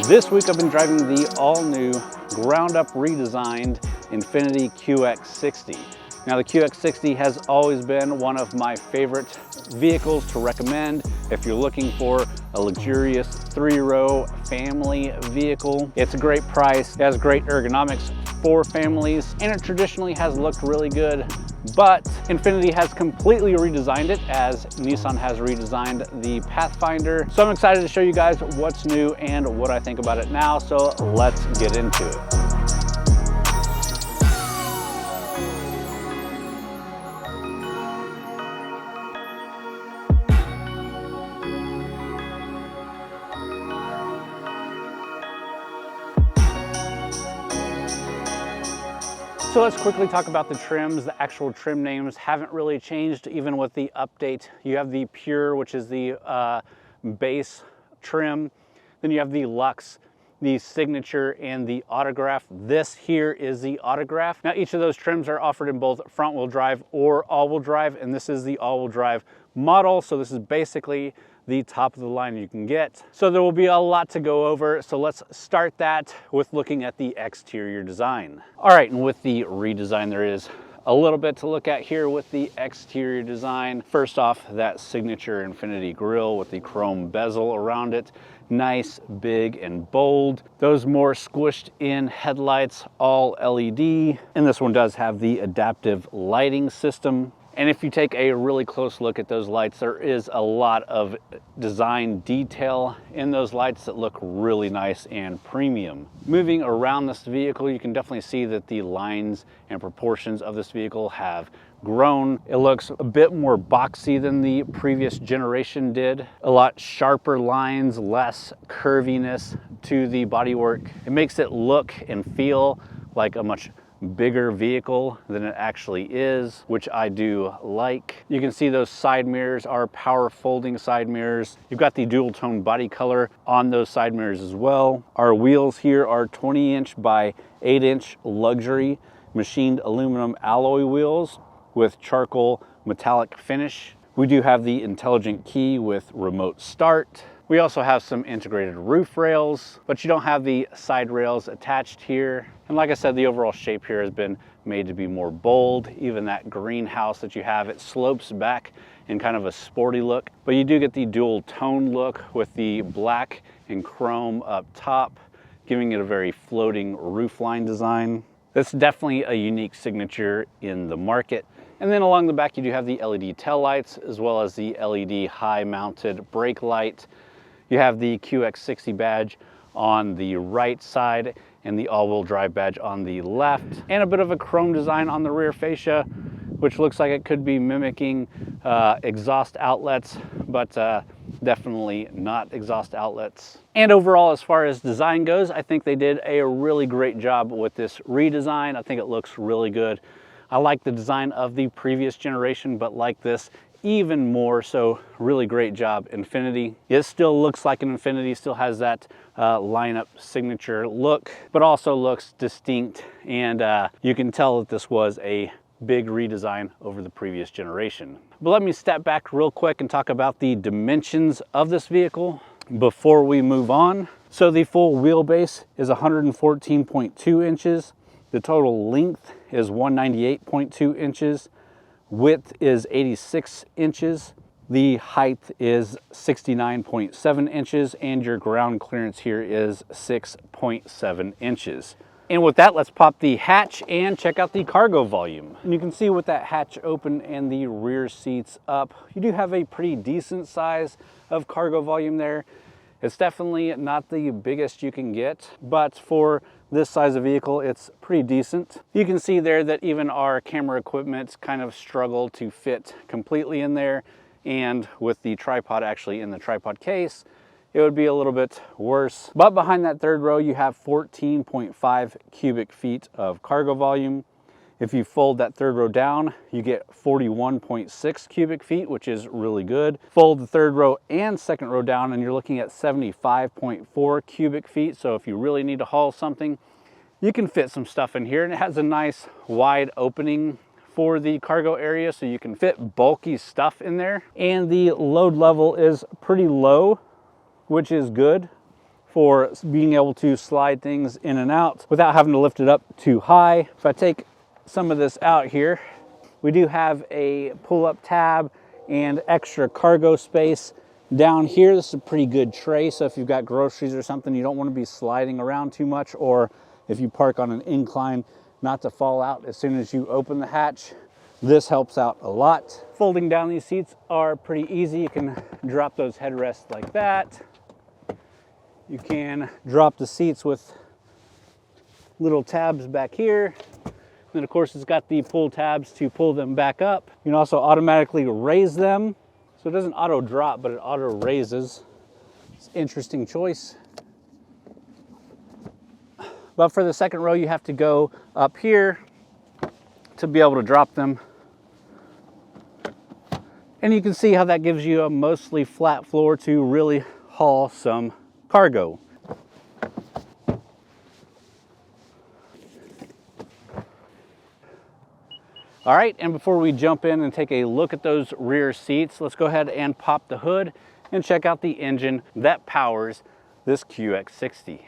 This week I've been driving the all-new, ground-up redesigned Infiniti QX60. Now the QX60 has always been one of my favorite vehicles to recommend if you're looking for a luxurious three-row family vehicle. It's a great price, it has great ergonomics for families, and it traditionally has looked really good. But Infiniti has completely redesigned it as Nissan has redesigned the Pathfinder. So I'm excited to show you guys what's new and what I think about it now. So let's get into it. So let's quickly talk about the trims. The actual trim names haven't really changed even with the update. You have the Pure, which is the base trim. Then you have the Luxe, the Signature, and the Autograph. This here is the Autograph. Now each of those trims are offered in both front-wheel drive or all-wheel drive, and this is the all-wheel drive model. So this is basically the top of the line you can get. So there will be a lot to go over. So let's start that with looking at the exterior design. All right, and with the redesign, there is a little bit to look at here with the exterior design. First off, that signature Infiniti grille with the chrome bezel around it. Nice, big, and bold. Those more squished in headlights, all LED. And this one does have the adaptive lighting system. And if you take a really close look at those lights, there is a lot of design detail in those lights that look really nice and premium. Moving around this vehicle, you can definitely see that the lines and proportions of this vehicle have grown. It looks a bit more boxy than the previous generation did. A lot sharper lines, less curviness to the bodywork. It makes it look and feel like a much bigger vehicle than it actually is, which I do like. You can see those side mirrors are power folding side mirrors. You've got the dual tone body color on those side mirrors as well. Our wheels here are 20-inch by 8-inch luxury machined aluminum alloy wheels with charcoal metallic finish. We do have the intelligent key with remote start. We also have some integrated roof rails, but you don't have the side rails attached here. And like I said, the overall shape here has been made to be more bold. Even that greenhouse that you have, it slopes back in kind of a sporty look, but you do get the dual tone look with the black and chrome up top, giving it a very floating roofline design. That's definitely a unique signature in the market. And then along the back, you do have the LED taillights as well as the LED high mounted brake light. You have the QX60 badge on the right side and the all-wheel drive badge on the left, and a bit of a chrome design on the rear fascia, which looks like it could be mimicking exhaust outlets, but definitely not exhaust outlets. And overall, as far as design goes, I think they did a really great job with this redesign. I think it looks really good. I like the design of the previous generation, but like this even more so. Really great job, Infiniti. It still looks like an Infiniti, still has that lineup signature look, but also looks distinct, and you can tell that this was a big redesign over the previous generation. But let me step back real quick and talk about the dimensions of this vehicle before we move on. So the full wheelbase is 114.2 inches. The total length is 198.2 inches. Width is 86 inches. The height is 69.7 inches, and your ground clearance here is 6.7 inches. And with that, let's pop the hatch and check out the cargo volume. And you can see with that hatch open and the rear seats up, you do have a pretty decent size of cargo volume there. It's definitely not the biggest you can get, but for this size of vehicle, it's pretty decent. You can see there that even our camera equipment kind of struggled to fit completely in there, and with the tripod actually in the tripod case, it would be a little bit worse. But behind that third row, you have 14.5 cubic feet of cargo volume. If you fold that third row down, you get 41.6 cubic feet, which is really good. Fold the third row and second row down, and you're looking at 75.4 cubic feet. So if you really need to haul something, you can fit some stuff in here, and it has a nice wide opening for the cargo area, so you can fit bulky stuff in there. And the load level is pretty low, which is good for being able to slide things in and out without having to lift it up too high. If I take some of this out here, we do have a pull-up tab and extra cargo space down here. This is a pretty good tray, so if you've got groceries or something, you don't want to be sliding around too much, or if you park on an incline, not to fall out as soon as you open the hatch. This helps out a lot. Folding down these seats are pretty easy. You can drop those headrests like that. You can drop the seats with little tabs back here. Then of course it's got the pull tabs to pull them back up. You can also automatically raise them. So it doesn't auto drop, but it auto raises. It's an interesting choice. But for the second row, you have to go up here to be able to drop them. And you can see how that gives you a mostly flat floor to really haul some cargo. All right, and before we jump in and take a look at those rear seats, let's go ahead and pop the hood and check out the engine that powers this QX60.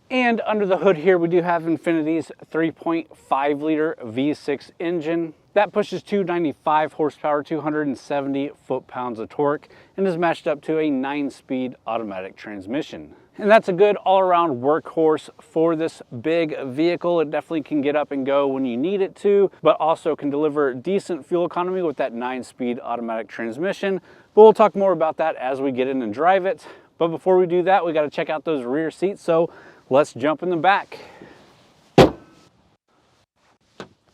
And under the hood here, we do have Infiniti's 3.5 liter V6 engine. That pushes 295 horsepower, 270 foot-pounds of torque, and is matched up to a 9-speed automatic transmission. And that's a good all-around workhorse for this big vehicle. It definitely can get up and go when you need it to, but also can deliver decent fuel economy with that 9-speed automatic transmission. But we'll talk more about that as we get in and drive it. But before we do that, we got to check out those rear seats, so let's jump in the back.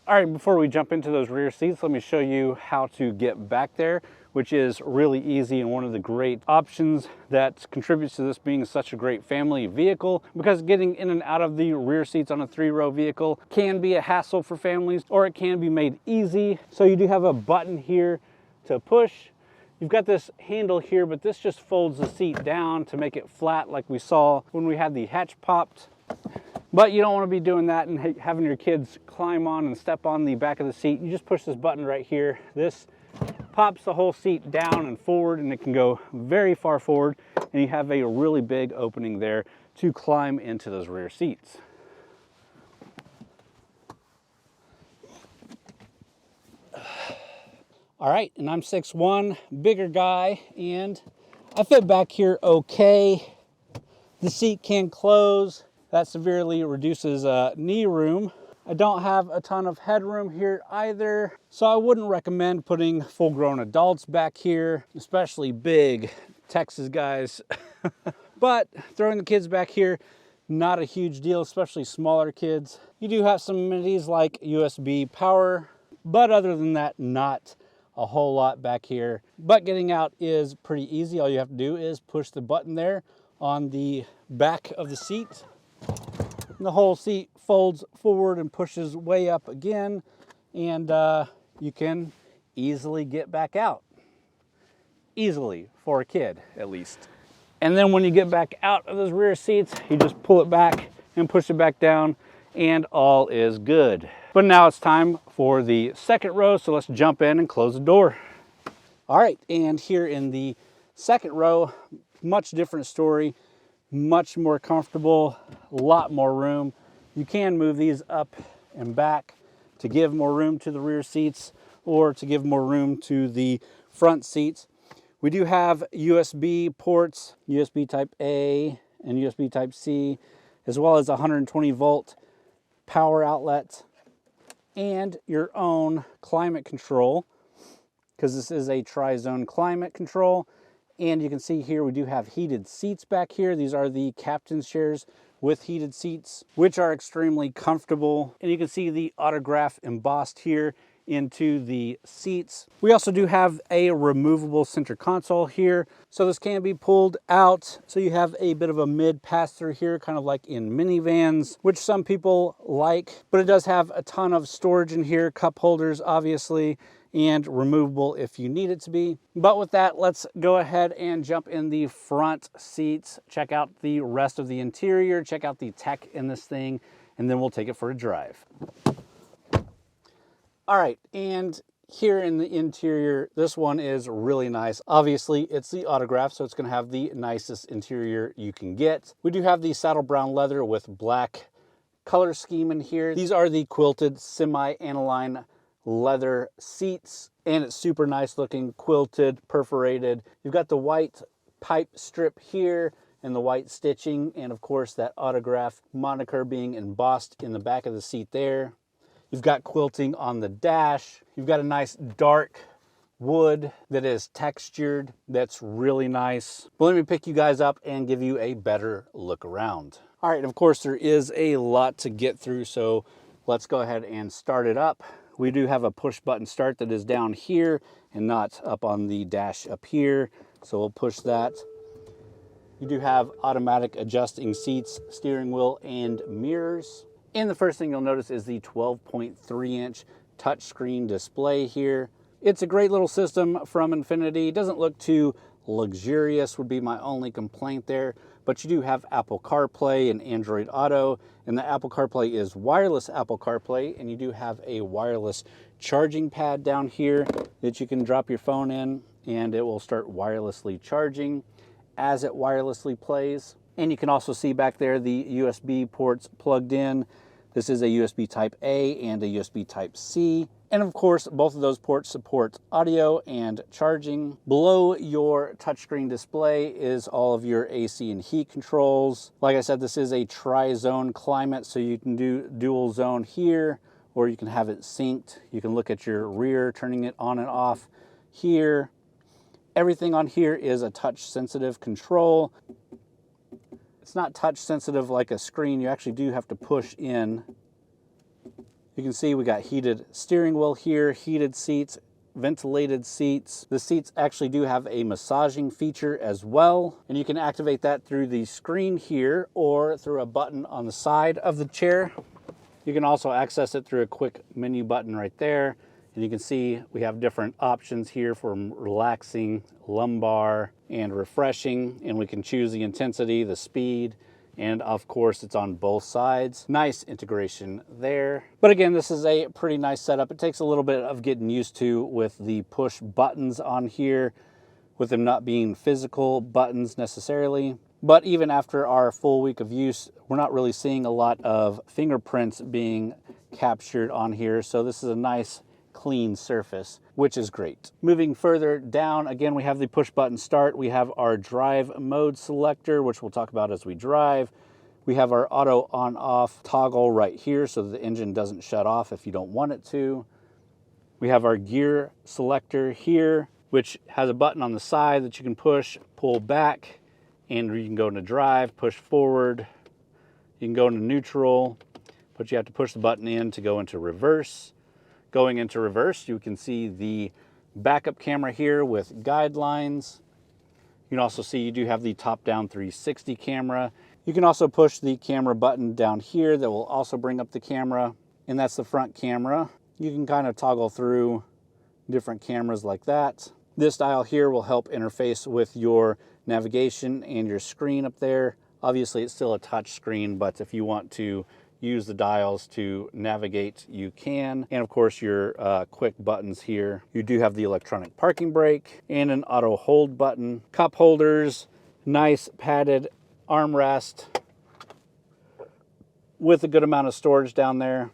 All right, before we jump into those rear seats, let me show you how to get back there, which is really easy and one of the great options that contributes to this being such a great family vehicle, because getting in and out of the rear seats on a 3-row vehicle can be a hassle for families, or it can be made easy. So you do have a button here to push. You've got this handle here, but this just folds the seat down to make it flat like we saw when we had the hatch popped. But you don't want to be doing that and having your kids climb on and step on the back of the seat. You just push this button right here. This pops the whole seat down and forward, and it can go very far forward, and you have a really big opening there to climb into those rear seats. All right, and I'm 6'1", bigger guy, and I fit back here okay. The seat can close. That severely reduces knee room. I don't have a ton of headroom here either, so I wouldn't recommend putting full-grown adults back here, especially big Texas guys. But throwing the kids back here, not a huge deal, especially smaller kids. You do have some amenities like USB power, but other than that, not a whole lot back here. But getting out is pretty easy. All you have to do is push the button there on the back of the seat. And the whole seat folds forward and pushes way up again, and you can easily get back out. Easily, for a kid at least. And then when you get back out of those rear seats, you just pull it back and push it back down, and all is good. But now it's time for the second row, so let's jump in and close the door. All right, and here in the second row, much different story. Much more comfortable, a lot more room. You can move these up and back to give more room to the rear seats or to give more room to the front seats. We do have USB ports, USB type A and USB type C, as well as 120 volt power outlet and your own climate control, because this is a tri-zone climate control. And you can see here we do have heated seats back here. These are the captain's chairs with heated seats, which are extremely comfortable. And you can see the autograph embossed here into the seats. We also do have a removable center console here. So this can be pulled out. So you have a bit of a mid pass-through here, kind of like in minivans, which some people like. But it does have a ton of storage in here, cup holders, obviously, and removable if you need it to be. But with that, let's go ahead and jump in the front seats, check out the rest of the interior, check out the tech in this thing, and then we'll take it for a drive. All right, and here in the interior, this one is really nice. Obviously, it's the Autograph, so it's going to have the nicest interior you can get. We do have the saddle brown leather with black color scheme in here. These are the quilted semi-aniline leather seats, and it's super nice looking, quilted, perforated. You've got the white pipe strip here and the white stitching, and of course that Autograph moniker being embossed in the back of the seat there. You've got quilting on the dash. You've got a nice dark wood that is textured. That's really nice. But let me pick you guys up and give you a better look around. All right, and of course there is a lot to get through, so let's go ahead and start it up. We do have a push button start that is down here and not up on the dash up here. So we'll push that. You do have automatic adjusting seats, steering wheel, and mirrors. And the first thing you'll notice is the 12.3-inch touchscreen display here. It's a great little system from Infiniti. It doesn't look too luxurious, would be my only complaint there. But you do have Apple CarPlay and Android Auto. And the Apple CarPlay is wireless Apple CarPlay. And you do have a wireless charging pad down here that you can drop your phone in and it will start wirelessly charging as it wirelessly plays. And you can also see back there the USB ports plugged in. This is a USB Type A and a USB Type C. And of course, both of those ports support audio and charging. Below your touchscreen display is all of your AC and heat controls. Like I said, this is a tri-zone climate, so you can do dual zone here, or you can have it synced. You can look at your rear, turning it on and off here. Everything on here is a touch sensitive control. It's not touch sensitive like a screen. You actually do have to push in. You can see we got heated steering wheel here, heated seats, ventilated seats. The seats actually do have a massaging feature as well. And you can activate that through the screen here or through a button on the side of the chair. You can also access it through a quick menu button right there. And you can see we have different options here for relaxing, lumbar, and refreshing. And we can choose the intensity, the speed, and of course it's on both sides. Nice integration there. But again, this is a pretty nice setup. It takes a little bit of getting used to with the push buttons on here, with them not being physical buttons necessarily. But even after our full week of use, we're not really seeing a lot of fingerprints being captured on here. So this is a nice clean surface, which is great. Moving further down, again, we have the push button start. We have our drive mode selector, which we'll talk about as we drive. We have our auto on off toggle right here so that the engine doesn't shut off if you don't want it to. We have our gear selector here, which has a button on the side that you can push, pull back, and you can go into drive, push forward. You can go into neutral, but you have to push the button in to go into reverse. Going into reverse, you can see the backup camera here with guidelines. You can also see you do have the top-down 360 camera. You can also push the camera button down here that will also bring up the camera, and that's the front camera. You can kind of toggle through different cameras like that. This dial here will help interface with your navigation and your screen up there. Obviously, it's still a touch screen, but if you want to use the dials to navigate, you can. And of course, your quick buttons here. You do have the electronic parking brake and an auto hold button. Cup holders, nice padded armrest with a good amount of storage down there.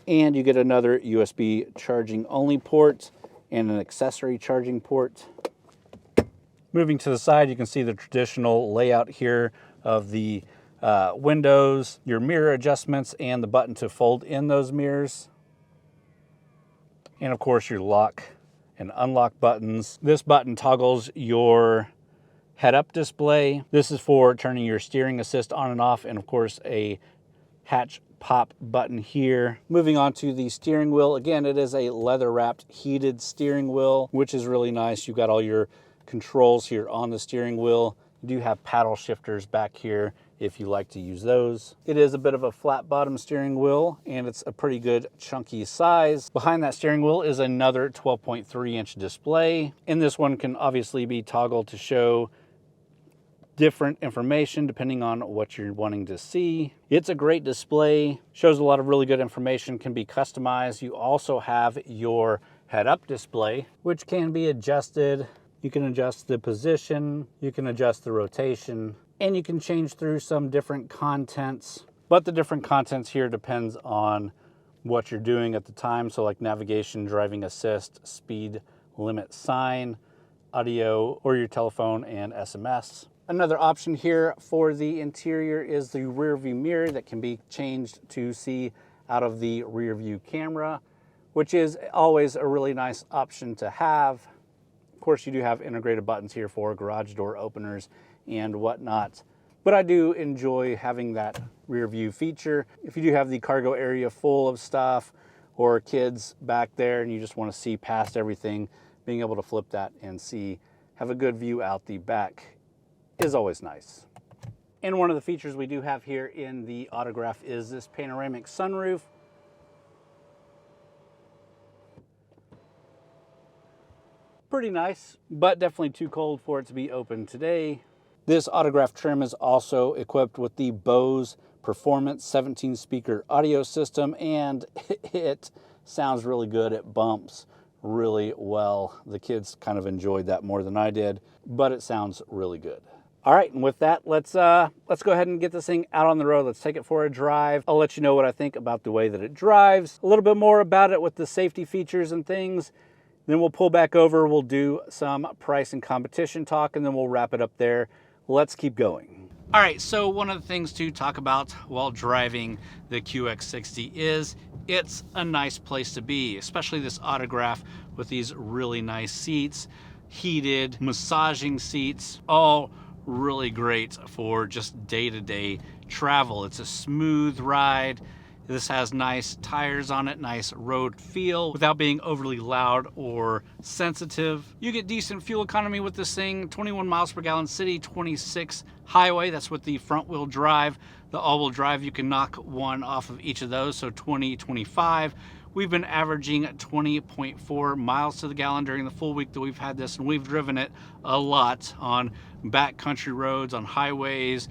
And you get another USB charging only port and an accessory charging port. Moving to the side, you can see the traditional layout here of the windows, your mirror adjustments, and the button to fold in those mirrors. And of course your lock and unlock buttons. This button toggles your head-up display. This is for turning your steering assist on and off, and of course a hatch pop button here. Moving on to the steering wheel. Again, it is a leather-wrapped heated steering wheel, which is really nice. You've got all your controls here on the steering wheel. You do have paddle shifters back here if you like to use those. It is a bit of a flat bottom steering wheel, and it's a pretty good chunky size. Behind that steering wheel is another 12.3-inch display, and this one can obviously be toggled to show different information depending on what you're wanting to see. It's a great display, shows a lot of really good information, can be customized. You also have your head-up display, which can be adjusted. You can adjust the position, you can adjust the rotation, and you can change through some different contents. But the different contents here depends on what you're doing at the time. So like navigation, driving assist, speed limit sign, audio, or your telephone and SMS. Another option here for the interior is the rear view mirror that can be changed to see out of the rear view camera, which is always a really nice option to have. Of course, you do have integrated buttons here for garage door openers and whatnot, but I do enjoy having that rear view feature. If you do have the cargo area full of stuff or kids back there and you just want to see past everything, being able to flip that and have a good view out the back is always nice. And one of the features we do have here in the Autograph is this panoramic sunroof. Pretty nice, but definitely too cold for it to be open today. This Autograph trim is also equipped with the Bose Performance 17 speaker audio system, and it sounds really good. It bumps really well. The kids kind of enjoyed that more than I did, but it sounds really good. All right, and with that, let's go ahead and get this thing out on the road. Let's take it for a drive. I'll let you know what I think about the way that it drives, a little bit more about it with the safety features and things. Then we'll pull back over, we'll do some price and competition talk, and then we'll wrap it up there. Let's keep going. All right, so one of the things to talk about while driving the QX60 is it's a nice place to be, especially this Autograph with these really nice seats, heated, massaging seats, all really great for just day-to-day travel. It's a smooth ride. This has nice tires on it, nice road feel without being overly loud or sensitive. You get decent fuel economy with this thing, 21 miles per gallon city, 26 highway. That's with the front wheel drive. The all-wheel drive, you can knock one off of each of those, so 20, 25. We've been averaging 20.4 miles to the gallon during the full week that we've had this, and we've driven it a lot on backcountry roads, on highways,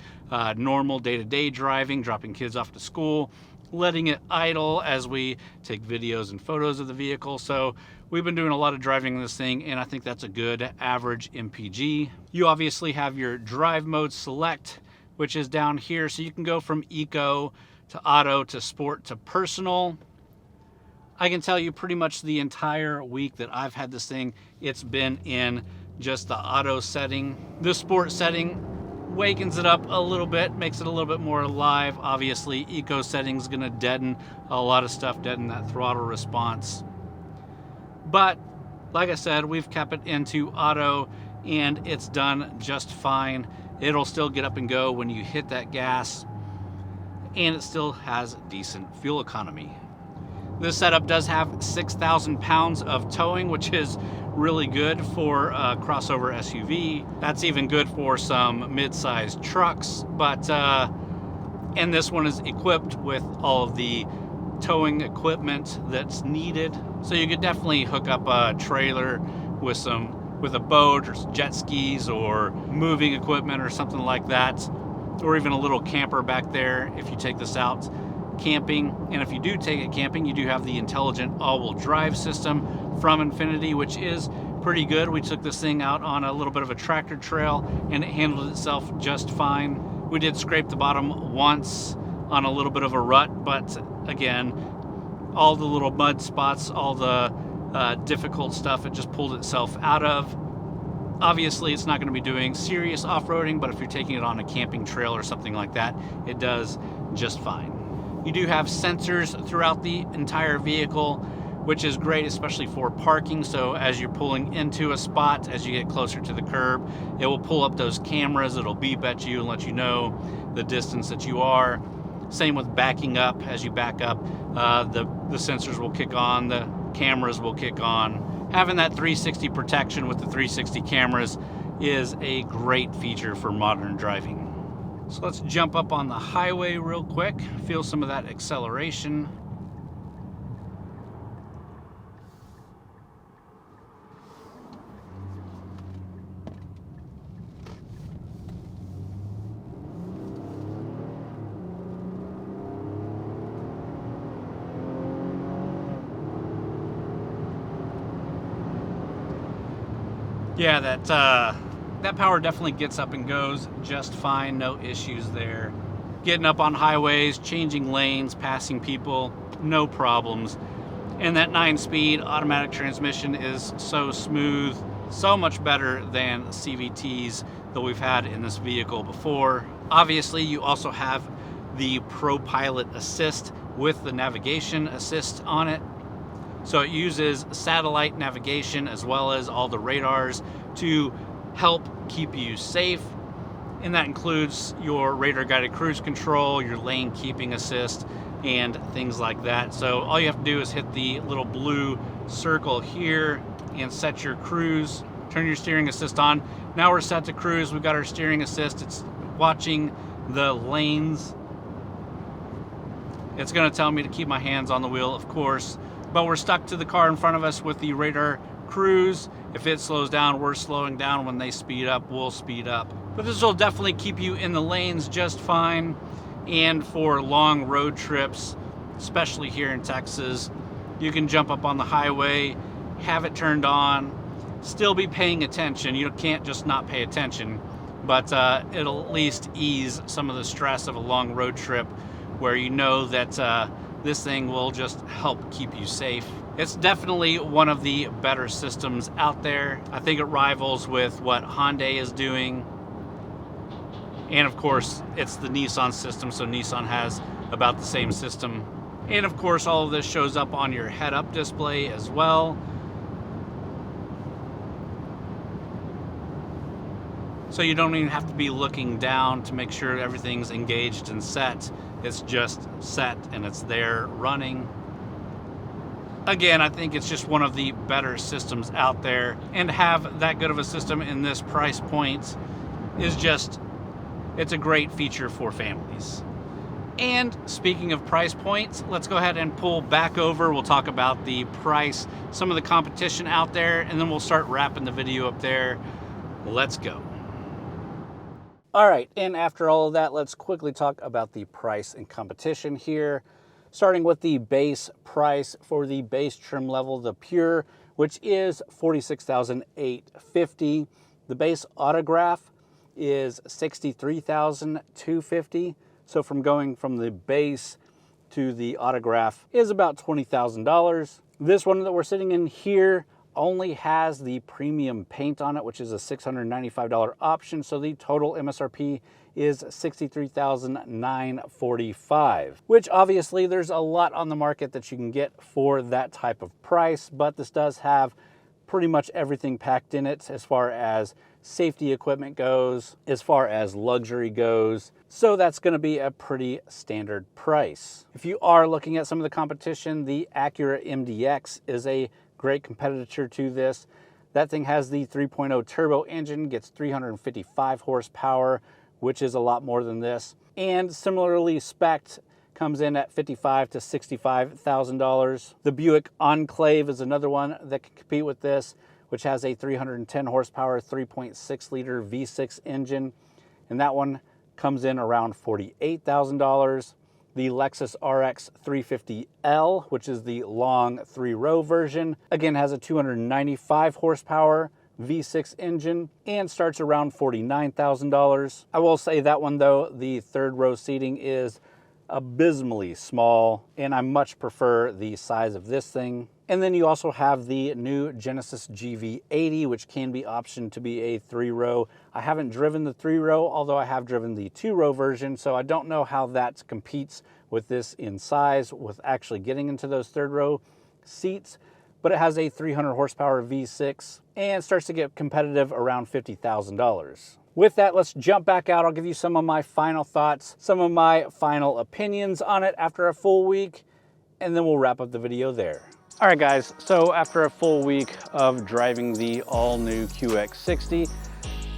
normal day-to-day driving, dropping kids off to school, letting it idle as we take videos and photos of the vehicle. So we've been doing a lot of driving in this thing, and I think that's a good average MPG. You obviously have your drive mode select, which is down here, so you can go from eco to auto to sport to personal. I can tell you pretty much the entire week that I've had this thing, it's been in just the auto setting. The sport setting wakens it up a little bit, makes it a little bit more alive. Obviously, eco setting's gonna deaden a lot of stuff, deaden that throttle response. But like I said, we've kept it into auto and it's done just fine. It'll still get up and go when you hit that gas, and it still has decent fuel economy. This setup does have 6,000 pounds of towing, which is really good for a crossover SUV. That's even good for some mid-sized trucks, but and this one is equipped with all of the towing equipment that's needed. So you could definitely hook up a trailer with a boat or jet skis or moving equipment or something like that, or even a little camper back there if you take this out camping. And if you do take it camping, you do have the intelligent all-wheel drive system from Infiniti, which is pretty good. We took this thing out on a little bit of a tractor trail and it handled itself just fine. We did scrape the bottom once on a little bit of a rut, but again, all the little mud spots, all the difficult stuff, it just pulled itself out of. Obviously, it's not going to be doing serious off-roading, but if you're taking it on a camping trail or something like that, it does just fine. You do have sensors throughout the entire vehicle, which is great, especially for parking. So as you're pulling into a spot, as you get closer to the curb, it will pull up those cameras. It'll beep at you and let you know the distance that you are. Same with backing up. As you back up, the sensors will kick on, the cameras will kick on. Having that 360 protection with the 360 cameras is a great feature for modern driving. So let's jump up on the highway real quick, feel some of that acceleration. Yeah, that power definitely gets up and goes just fine, no issues there. Getting up on highways, changing lanes, passing people, no problems. And that 9-speed automatic transmission is so smooth, so much better than CVTs that we've had in this vehicle before. Obviously, you also have the Pro Pilot Assist with the navigation assist on it. So it uses satellite navigation as well as all the radars to help keep you safe. And that includes your radar guided cruise control, your lane keeping assist, and things like that. So all you have to do is hit the little blue circle here and set your cruise, turn your steering assist on. Now we're set to cruise. We've got our steering assist. It's watching the lanes. It's gonna tell me to keep my hands on the wheel, of course, but we're stuck to the car in front of us with the radar cruise. If it slows down, we're slowing down. When they speed up, we'll speed up. But this will definitely keep you in the lanes just fine. And for long road trips, especially here in Texas, you can jump up on the highway, have it turned on, still be paying attention. You can't just not pay attention, but it'll at least ease some of the stress of a long road trip where you know that this thing will just help keep you safe. It's definitely one of the better systems out there. I think it rivals with what Hyundai is doing. And of course, it's the Nissan system, so Nissan has about the same system. And of course, all of this shows up on your head-up display as well. So you don't even have to be looking down to make sure everything's engaged and set. It's just set and it's there running. Again, I think it's just one of the better systems out there, and to have that good of a system in this price point is just, it's a great feature for families. And speaking of price points, let's go ahead and pull back over. We'll talk about the price, some of the competition out there, and then we'll start wrapping the video up there. Let's go. All right, and after all of that, let's quickly talk about the price and competition here. Starting with the base price for the base trim level, the Pure, which is $46,850. The base Autograph is $63,250. So from going from the base to the Autograph is about $20,000. This one that we're sitting in here only has the premium paint on it, which is a $695 option. So the total MSRP is $63,945, which obviously there's a lot on the market that you can get for that type of price, but this does have pretty much everything packed in it as far as safety equipment goes, as far as luxury goes. So that's going to be a pretty standard price. If you are looking at some of the competition, the Acura MDX is a great competitor to this. That thing has the 3.0 turbo engine, gets 355 horsepower, which is a lot more than this. And similarly spec'd, comes in at $55,000 to $65,000. The Buick Enclave is another one that can compete with this, which has a 310 horsepower, 3.6 liter V6 engine. And that one comes in around $48,000. The Lexus RX 350L, which is the long 3-row version, again has a 295 horsepower V6 engine and starts around $49,000. I will say that one though, the 3rd row seating is abysmally small, and I much prefer the size of this thing. And then you also have the new Genesis GV80, which can be optioned to be a 3-row. I haven't driven the 3-row, although I have driven the 2-row version, so I don't know how that competes with this in size with actually getting into those 3rd row seats. But it has a 300 horsepower V6 and starts to get competitive around $50,000. With that, let's jump back out. I'll give you some of my final thoughts, some of my final opinions on it after a full week, and then we'll wrap up the video there. All right, guys, so after a full week of driving the all-new QX60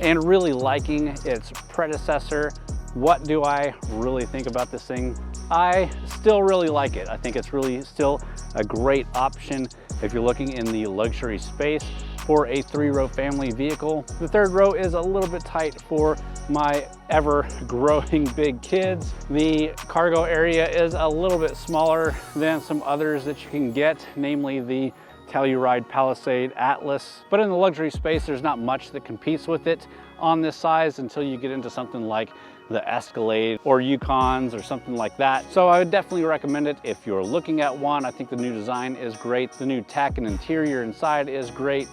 and really liking its predecessor, what do I really think about this thing? I still really like it. I think it's really still a great option if you're looking in the luxury space for a 3-row family vehicle. The 3rd row is a little bit tight for my ever-growing big kids. The cargo area is a little bit smaller than some others that you can get, namely the Telluride, Palisade, Atlas. But in the luxury space, there's not much that competes with it on this size until you get into something like the Escalade or Yukons or something like that. So I would definitely recommend it if you're looking at one. I think the new design is great. The new tech and interior inside is great.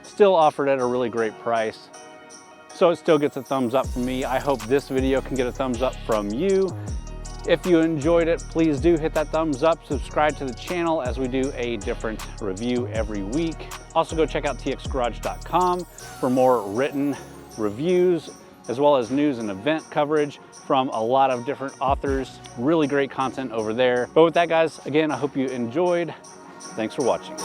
Still offered at a really great price. So it still gets a thumbs up from me. I hope this video can get a thumbs up from you. If you enjoyed it, please do hit that thumbs up, subscribe to the channel as we do a different review every week. Also go check out TXGARAGE.com for more written reviews, as well as news and event coverage from a lot of different authors. Really great content over there. But with that, guys, again, I hope you enjoyed. Thanks for watching.